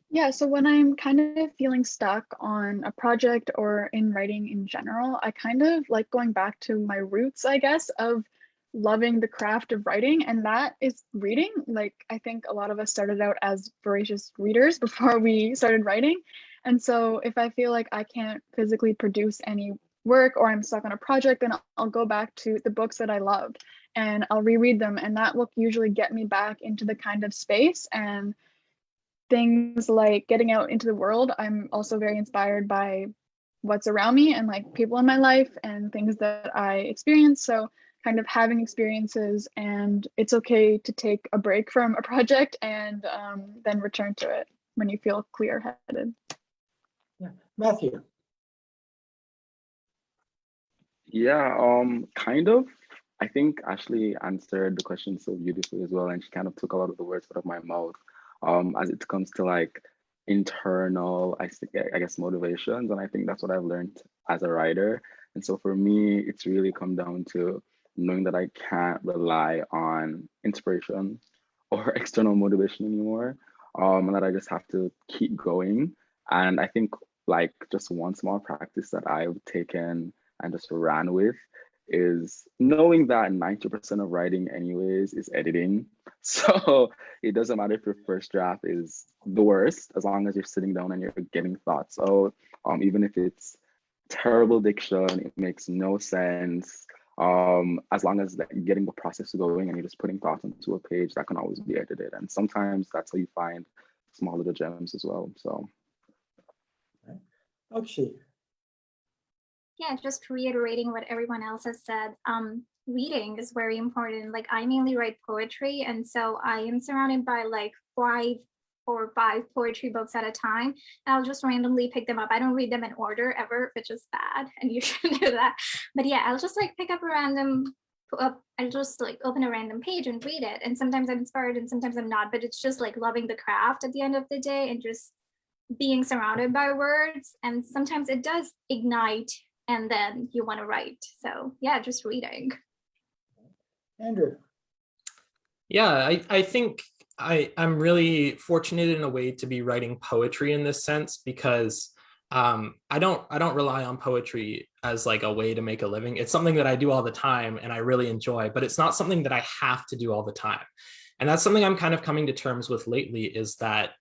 Yeah, so when I'm kind of feeling stuck on a project or in writing in general, I kind of like going back to my roots, I guess, of loving the craft of writing, and that is reading. Like, I think a lot of us started out as voracious readers before we started writing. And so if I feel like I can't physically produce any work or I'm stuck on a project, then I'll go back to the books that I loved and I'll reread them. And that will usually get me back into the kind of space. And things like getting out into the world, I'm also very inspired by what's around me and like people in my life and things that I experience. So kind of having experiences, and it's okay to take a break from a project and then return to it when you feel clear-headed. Yeah, Matthew. Yeah, kind of. I think Ashley answered the question so beautifully as well, and she kind of took a lot of the words out of my mouth. As it comes to like internal, I guess motivations, and I think that's what I've learned as a writer. And so for me, it's really come down to knowing that I can't rely on inspiration or external motivation anymore, and that I just have to keep going. And I think like just one small practice that I've taken and just ran with is knowing that 90% of writing anyways is editing. So it doesn't matter if your first draft is the worst, as long as you're sitting down and you're getting thoughts out. Even if it's terrible diction, it makes no sense. As long as you're getting the process going and you're just putting thoughts into a page, that can always be edited. And sometimes that's how you find small little gems as well. So. Okay. Yeah, just reiterating what everyone else has said. Reading is very important. Like, I mainly write poetry, and so I am surrounded by like 5 poetry books at a time. And I'll just randomly pick them up. I don't read them in order ever, which is bad, and you shouldn't do that. But yeah, I'll just like pick up a random I'll just like open a random page and read it. And sometimes I'm inspired and sometimes I'm not, but it's just like loving the craft at the end of the day and just being surrounded by words. And sometimes it does ignite and then you want to write. So yeah, just reading. Andrew. Yeah, I think I'm really fortunate in a way to be writing poetry in this sense, because I don't rely on poetry as like a way to make a living. It's something that I do all the time and I really enjoy, but it's not something that I have to do all the time. And that's something I'm kind of coming to terms with lately, is that,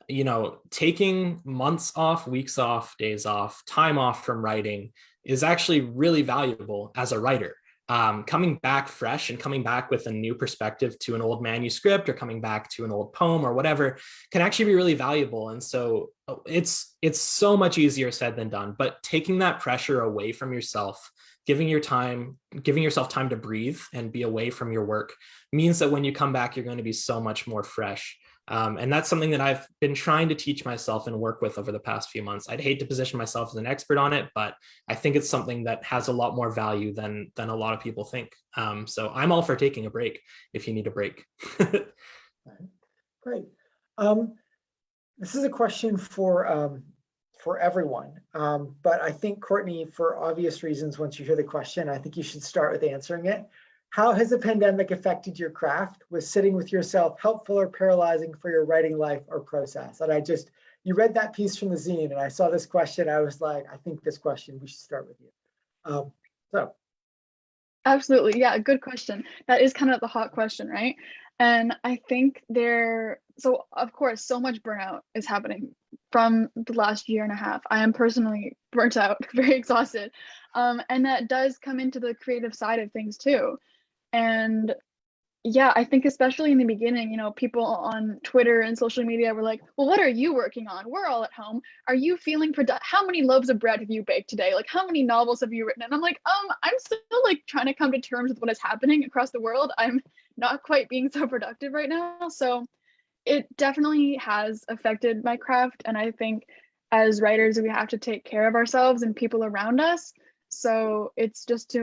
you know, taking months off, weeks off, days off, time off from writing is actually really valuable as a writer. Coming back fresh and coming back with a new perspective to an old manuscript or coming back to an old poem or whatever can actually be really valuable. And so it's so much easier said than done, but taking that pressure away from yourself, giving yourself time to breathe and be away from your work means that when you come back, you're going to be so much more fresh. And that's something that I've been trying to teach myself and work with over the past few months. I'd hate to position myself as an expert on it, but I think it's something that has a lot more value than a lot of people think. So I'm all for taking a break if you need a break. Great. This is a question for everyone, but I think, Courtney, for obvious reasons, once you hear the question, I think you should start with answering it. How has the pandemic affected your craft? Was sitting with yourself helpful or paralyzing for your writing life or process? And you read that piece from the zine and I saw this question. I was like, I think this question, we should start with you. So. Absolutely. Yeah, good question. That is kind of the hot question, right? And I think so of course, so much burnout is happening from the last year and a half. I am personally burnt out, very exhausted. And that does come into the creative side of things too. And yeah, I think especially in the beginning, you know, people on Twitter and social media were like, well, what are you working on? We're all at home. Are you feeling how many loaves of bread have you baked today? Like, how many novels have you written? And I'm like, I'm still like trying to come to terms with what is happening across the world. I'm not quite being so productive right now. So it definitely has affected my craft. And I think as writers, we have to take care of ourselves and people around us. So it's just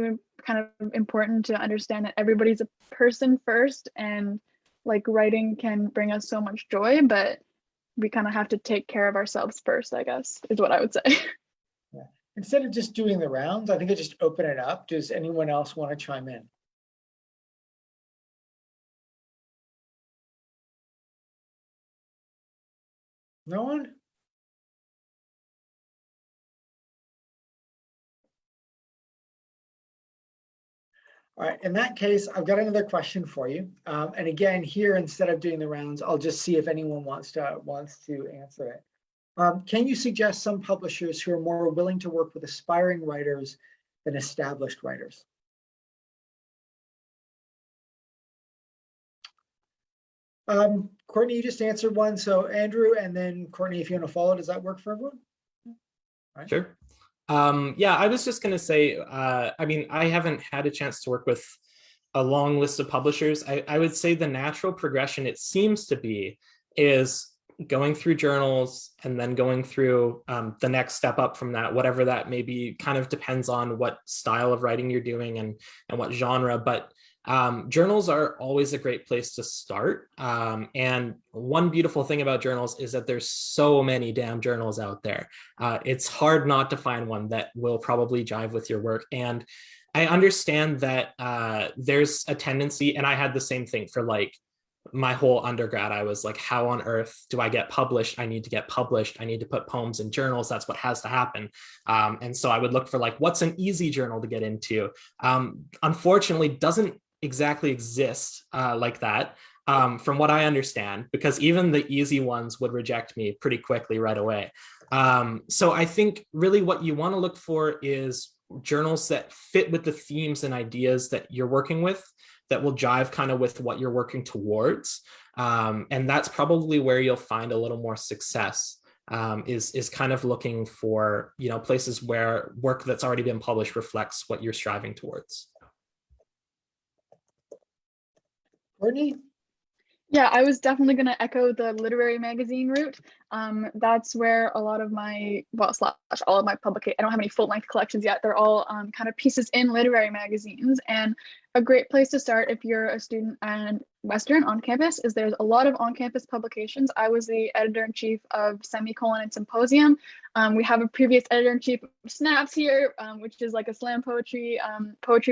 kind of important to understand that everybody's a person first, and like writing can bring us so much joy, but we kind of have to take care of ourselves first, I guess, is what I would say. Yeah. Instead of just doing the rounds, I think I just open it up. Does anyone else want to chime in? No one? All right, in that case, I've got another question for you. And again, here, instead of doing the rounds, I'll just see if anyone wants to answer it. Can you suggest some publishers who are more willing to work with aspiring writers than established writers? Courtney, you just answered one. So Andrew, and then Courtney, if you want to follow, does that work for everyone? Right. Sure. Yeah, I was just going to say, I mean, I haven't had a chance to work with a long list of publishers. I would say the natural progression, it seems to be, is going through journals and then going through the next step up from that, whatever that may be. Kind of depends on what style of writing you're doing and what genre, but journals are always a great place to start. And one beautiful thing about journals is that there's so many damn journals out there. It's hard not to find one that will probably jive with your work. And I understand that there's a tendency, and I had the same thing for like my whole undergrad. I was like, how on earth do I get published? I need to get published. I need to put poems in journals. That's what has to happen. And so I would look for like, what's an easy journal to get into? Unfortunately, doesn't exactly exist like that, from what I understand, because even the easy ones would reject me pretty quickly right away. So I think really what you want to look for is journals that fit with the themes and ideas that you're working with, that will jive kind of with what you're working towards. And that's probably where you'll find a little more success, is kind of looking for, you know, places where work that's already been published reflects what you're striving towards. Courtney? Yeah, I was definitely going to echo the literary magazine route. That's where a lot of my, well, slash all of my publications, I don't have any full-length collections yet. They're all kind of pieces in literary magazines. And a great place to start if you're a student at Western on campus is there's a lot of on-campus publications. I was the editor-in-chief of Semicolon and Symposium. We have a previous editor-in-chief of Snaps here, which is like a slam poetry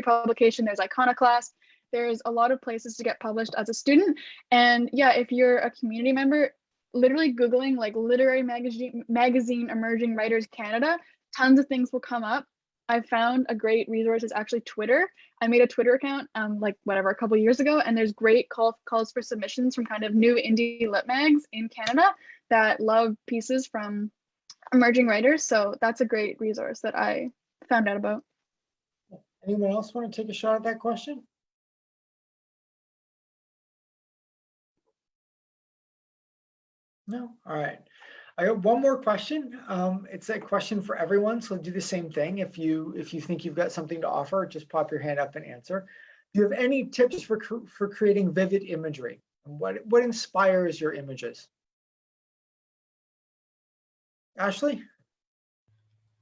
publication. There's Iconoclast. There's a lot of places to get published as a student. And yeah, if you're a community member, literally Googling like literary magazine emerging writers Canada, tons of things will come up. I found a great resource is actually Twitter. I made a Twitter account like whatever, a couple years ago, and there's great calls for submissions from kind of new indie lit mags in Canada that love pieces from emerging writers. So that's a great resource that I found out about. Anyone else want to take a shot at that question? No? All right. I got one more question. It's a question for everyone, so do the same thing. If you think you've got something to offer, just pop your hand up and answer. Do you have any tips for creating vivid imagery? What inspires your images? Ashley?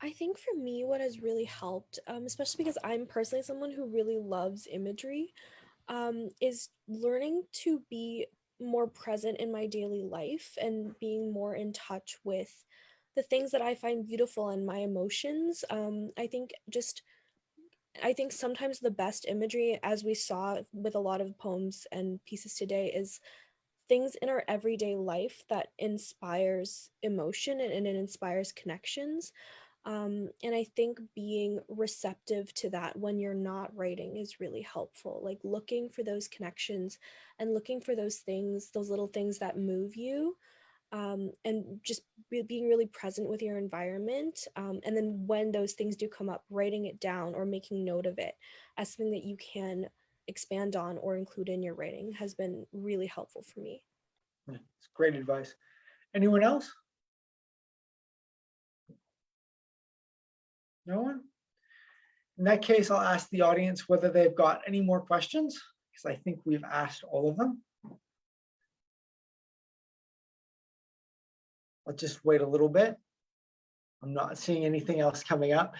I think for me, what has really helped, especially because I'm personally someone who really loves imagery, is learning to be more present in my daily life and being more in touch with the things that I find beautiful and my emotions. I think sometimes the best imagery, as we saw with a lot of poems and pieces today, is things in our everyday life that inspires emotion and it inspires connections. And I think being receptive to that when you're not writing is really helpful, like looking for those connections and looking for those things, those little things that move you, and just being really present with your environment. And then when those things do come up, writing it down or making note of it as something that you can expand on or include in your writing has been really helpful for me. It's great advice. Anyone else? No one? In that case, I'll ask the audience whether they've got any more questions, because I think we've asked all of them. I'll just wait a little bit. I'm not seeing anything else coming up.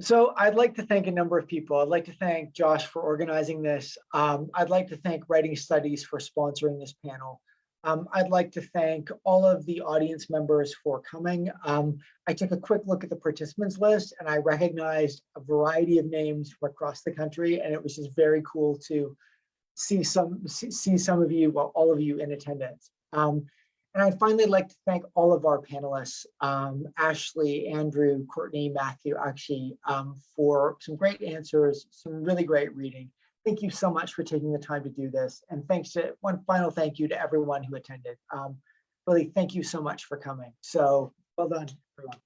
So I'd like to thank a number of people. I'd like to thank Josh for organizing this. I'd like to thank Writing Studies for sponsoring this panel. I'd like to thank all of the audience members for coming. I took a quick look at the participants list and I recognized a variety of names from across the country, and it was just very cool to see some of you, well, all of you in attendance. And I'd finally like to thank all of our panelists, Ashley, Andrew, Courtney, Matthew, Akshi, for some great answers, some really great reading. Thank you so much for taking the time to do this. And one final thank you to everyone who attended. Really, thank you so much for coming. So well done, everyone.